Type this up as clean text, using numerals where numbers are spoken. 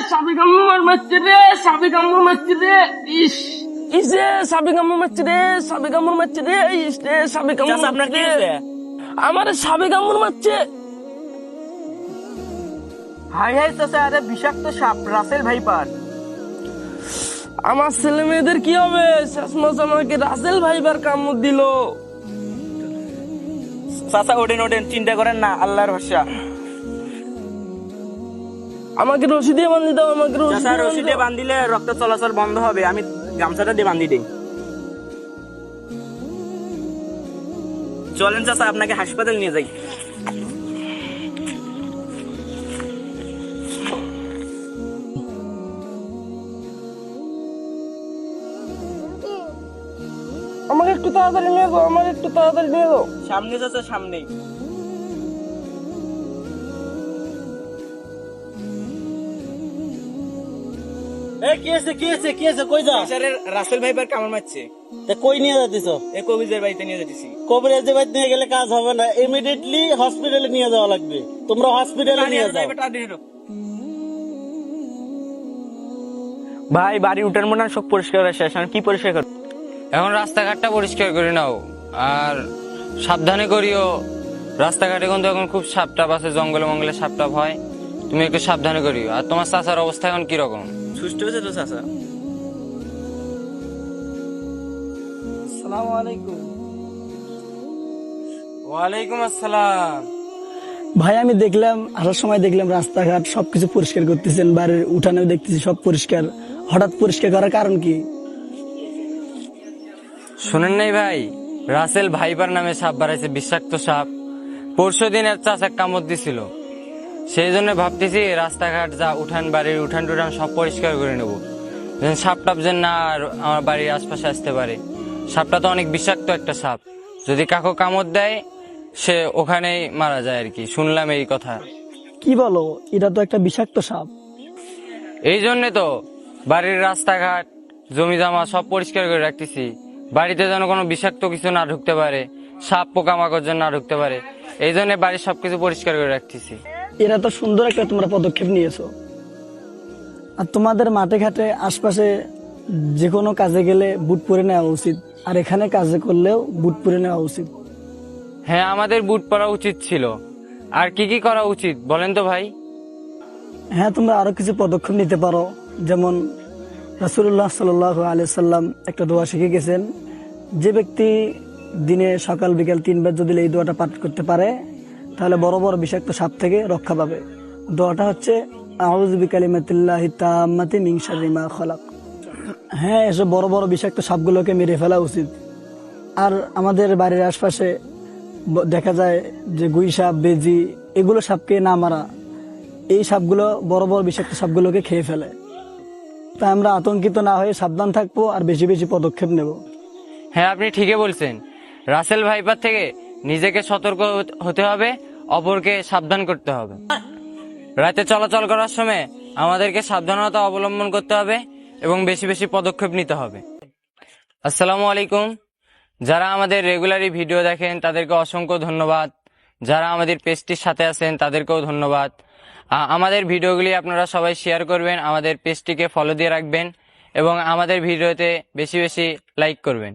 সাপে কামড় মারছে রে, সাপে কামড় মারছে রে। ইস ইসে সাপে কামড় মারছে রে, সাপে কামড় মারছে রে। ইস রে সাপে কামড় আপনার কি মারছে রে। হয়েছে? আমার সাপে কামড় মারছে। হাই হাই চাচা, আরে বিষাক্ত সাপ, রাসেল ভাইপার। আমার ছেলে মেয়েদের কি হবে? শেষমাস আমাকে রাসেল ভাইবার কামড় দিল। চাচা ওঠেন ওঠেন, চিন্তা করেন না, আল্লাহর ভরসা। আমাকে রশি দিয়ে বান্ধি দাও, আমাকে চাচা রশি রশি দিয়ে বান্ধিলে রক্ত চলাচল বন্ধ হবে, আমি গামছাটা দিয়ে বান্ধি দিই। চলেন চাচা, আপনাকে হাসপাতাল নিয়ে যাই। আমাকে একটু তাড়াতাড়ি নিয়ে যাও, আমাকে একটু তাড়াতাড়ি নিয়ে যাও। সামনে চাচা, সামনেই। রাসেল ভাইপার কামড় মারছে। কই নিয়ে যাচ্ছ? এ কবিজের বাড়িতে নিয়ে যেতেছি। কবিরাজের বাড়িতে নিয়ে গেলে কাজ হবে না, ইমিডিয়েটলি হসপিটালে নিয়ে যাওয়া লাগবে। তোমরা হসপিটালে নিয়ে যাও। ভাই বাড়ি উঠার মনে হয় সব পরিষ্কার হয়ে শেষ, কি পরিষ্কার কর? এখন রাস্তাঘাটটা পরিষ্কার করে নাও, আর সাবধানে করিও। রাস্তাঘাটে কিন্তু এখন খুব সাপ টাপ আছে, জঙ্গলে মঙ্গলে সাপ টাপ হয়, তুমি একটু সাবধানে করিও। আর তোমার চাচার অবস্থা এখন কিরকম? সুস্থ হয়েছে তো চাচা? আসসালামু আলাইকুম। ওয়ালাইকুম আসসালাম। ভাই আমি দেখলাম, আসার সময় দেখলাম রাস্তাঘাট সবকিছু পরিষ্কার করতেছেন, বাড়ির উঠানেও দেখতেছি সব পরিষ্কার। হঠাৎ পরিষ্কার করার কারণ কি? শোনেন নাই ভাই, রাসেল ভাইপার নামে সাপ বাড়াইছে, বিষাক্ত সাপ। পরশু দিন এর চাচা কামড় দিছিল, সেই জন্য ভাবতেছি রাস্তাঘাট যা উঠান, বাড়ির উঠান টুঠান সব পরিষ্কার করে নেবো, যেন সাপ টাপ যেন না আর আমার বাড়ির আশপাশে আসতে পারে। সাপটা তো অনেক বিষাক্ত একটা সাপ, যদি কাকু কামড় দেয় সে ওখানেই মারা যায় আর কি, শুনলাম এই কথা। কি বলো, এটা তো একটা বিষাক্ত সাপ। এই জন্য তো বাড়ির রাস্তাঘাট জমি জমা সব পরিষ্কার করে রাখতেছি, বাড়িতে যেন কোনো বিষাক্ত কিছু না ঢুকতে পারে, সাপ পোকামাকড় যেন না ঢুকতে পারে, এই জন্য বাড়ির সবকিছু পরিষ্কার করে রাখতেছি। এরা তো সুন্দর একটা তোমরা পদক্ষেপ নিয়েছো। আর তোমাদের মাঠে ঘাটে আশপাশে যে কোনো কাজে গেলে বুট পরে নেওয়া উচিত, আর এখানে কাজে করলেও বুট পরে নেওয়া উচিত। হ্যাঁ, আমাদের বুট পরা উচিত ছিল। আর কি কি করা উচিত বলেন তো ভাই? হ্যাঁ, তোমরা আরো কিছু পদক্ষেপ নিতে পারো। যেমন রাসূলুল্লাহ সাল্লাল্লাহু আলাইহি সাল্লাম একটা দোয়া শিখে গেছেন, যে ব্যক্তি দিনে সকাল বিকাল 3 বার যদি এই দোয়াটা পাঠ করতে পারে তাহলে বড় বড় বিষাক্ত সাপ থেকে রক্ষা পাবে। দোয়াটা হচ্ছে আউযু বিকালিমাতিল্লাহি তাম্মাতি মিন শাররি মা খালাক। হ্যাঁ, এসব বড় বড় বিষাক্ত সাপগুলোকে মেরে ফেলা উচিত। আর আমাদের বাড়ির আশপাশে দেখা যায় যে গুই সাপ, বেজি, এগুলো সাপকে না মারা, এই সাপগুলো বড় বড় বিষাক্ত সাপগুলোকে খেয়ে ফেলে। তাই আমরা আতঙ্কিত না হয়ে সাবধান থাকবো আর বেশি বেশি পদক্ষেপ নেব। হ্যাঁ, আপনি ঠিকই বলছেন। রাসেল ভাইপার থেকে নিজেকে সতর্ক হতে হবে, অপরকে সাবধান করতে হবে। রাতে চলাচল করার সময় আমাদেরকে সাবধানতা অবলম্বন করতে হবে এবং বেশি বেশি পদক্ষেপ নিতে হবে। আসসালামু আলাইকুম। যারা আমাদের রেগুলারই ভিডিও দেখেন তাদেরকে অসংখ্য ধন্যবাদ, যারা আমাদের পেজটির সাথে আছেন তাদেরকেও ধন্যবাদ। আমাদের ভিডিওগুলি আপনারা সবাই শেয়ার করবেন, আমাদের পেজটিকে ফলো দিয়ে রাখবেন এবং আমাদের ভিডিওতে বেশি বেশি লাইক করবেন।